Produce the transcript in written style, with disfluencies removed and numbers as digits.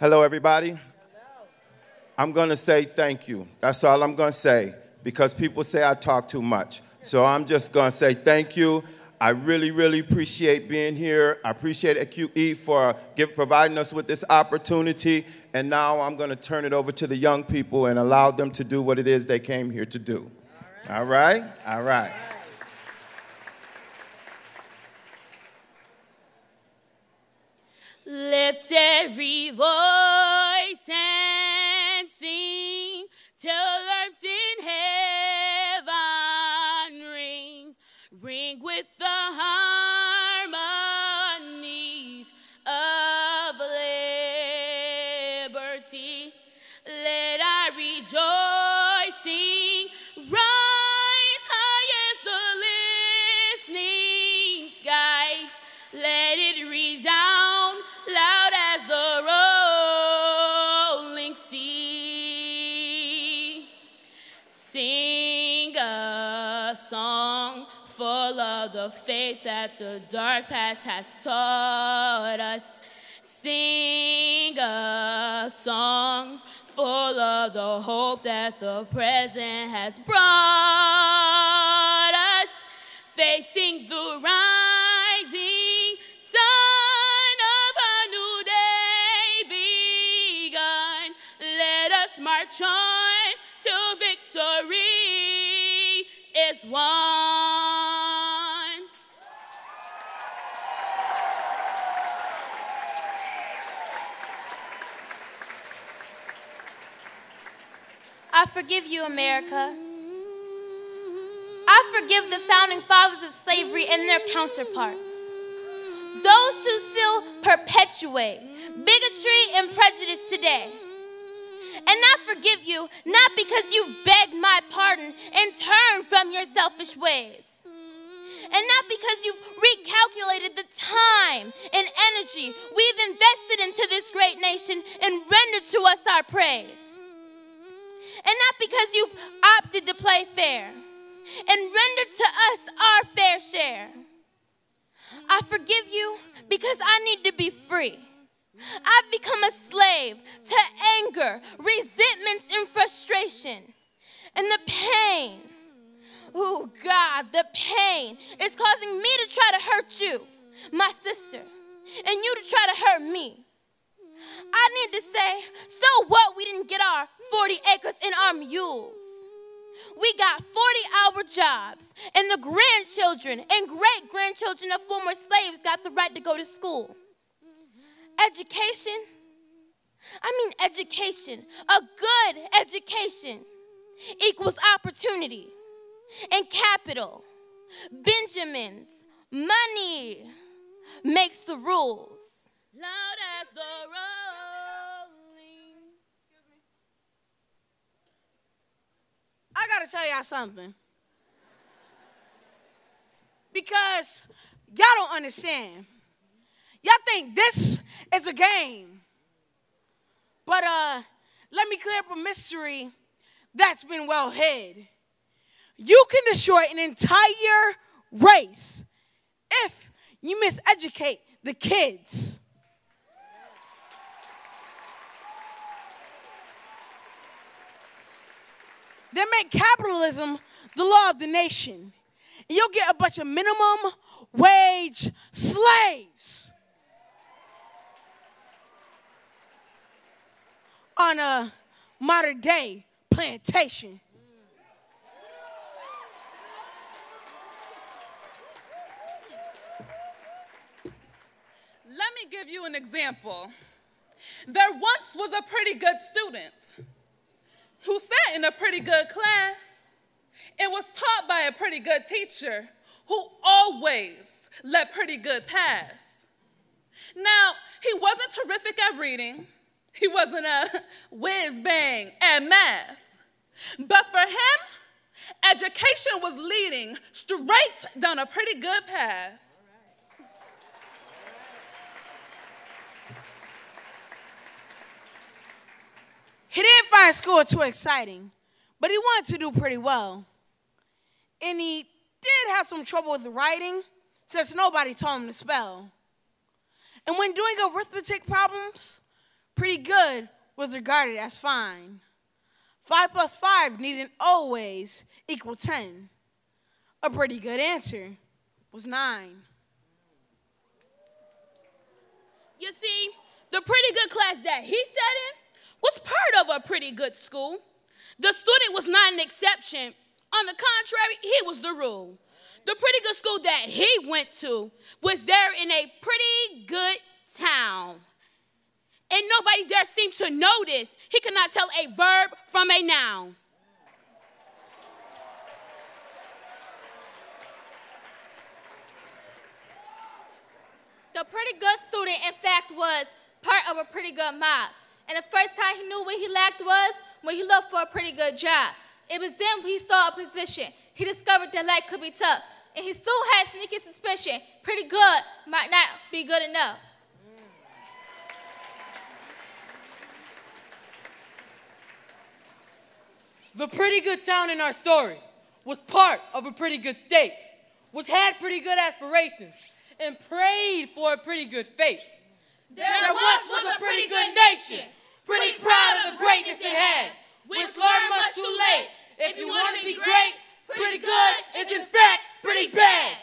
Hello, everybody. I'm going to say thank you. That's all I'm going to say, because people say I talk too much. So I'm just going to say thank you. I really, really appreciate being here. I appreciate QE for providing us with this opportunity. And now I'm going to turn it over to the young people and allow them to do what it is they came here to do. All right? All right. Lift every voice and sing till earth in heaven ring. Ring with the harmonies of liberty. Let our rejoicing rise high as the listening skies. Let it resound loud as the rolling sea. Sing a song full of the faith that the dark past has taught us. Sing a song full of the hope that the present has brought us. Facing the rising sun of a new day begun. Let us march on till victory is won. I forgive you, America. I forgive the founding fathers of slavery and their counterparts. Those who still perpetuate bigotry and prejudice today. And I forgive you not because you've begged my pardon and turned from your selfish ways. And not because you've recalculated the time and energy we've invested into this great nation and rendered to us our praise. And not because you've opted to play fair and rendered to us our fair share. I forgive you because I need to be free. I've become a slave to anger, resentments, and frustration. And the pain, oh God, the pain is causing me to try to hurt you, my sister, and you to try to hurt me. I need to say, so what we didn't get our 40 acres and our mules? We got 40-hour jobs, and the grandchildren and great-grandchildren of former slaves got the right to go to school. Education, education, a good education equals opportunity and capital. Benjamins, money makes the rules. Loud as the rolling. I gotta tell y'all something. Because y'all don't understand. Y'all think this is a game. But let me clear up a mystery that's been well hid. You can destroy an entire race if you miseducate the kids. They make capitalism the law of the nation. And you'll get a bunch of minimum wage slaves on a modern day plantation. Let me give you an example. There once was a pretty good student who sat in a pretty good class and was taught by a pretty good teacher who always let pretty good pass. Now, he wasn't terrific at reading. He wasn't a whiz-bang at math. But for him, education was leading straight down a pretty good path. He didn't find school too exciting, but he wanted to do pretty well. And he did have some trouble with writing since nobody taught him to spell. And when doing arithmetic problems, pretty good was regarded as fine. 5 plus 5 needn't always equal 10. A pretty good answer was 9. You see, the pretty good class that he sat in was part of a pretty good school. The student was not an exception. On the contrary, he was the rule. The pretty good school that he went to was there in a pretty good town. And nobody there seemed to notice he could not tell a verb from a noun. The pretty good student, in fact, was part of a pretty good mob. And the first time he knew what he lacked was when he looked for a pretty good job. It was then he saw a position. He discovered that life could be tough. And he soon had a sneaky suspicion pretty good might not be good enough. The pretty good town in our story was part of a pretty good state, which had pretty good aspirations, and prayed for a pretty good fate. There once was a pretty good nation, pretty proud of the greatness it had, which learned much too late. If you want to be great, pretty good is in fact pretty bad.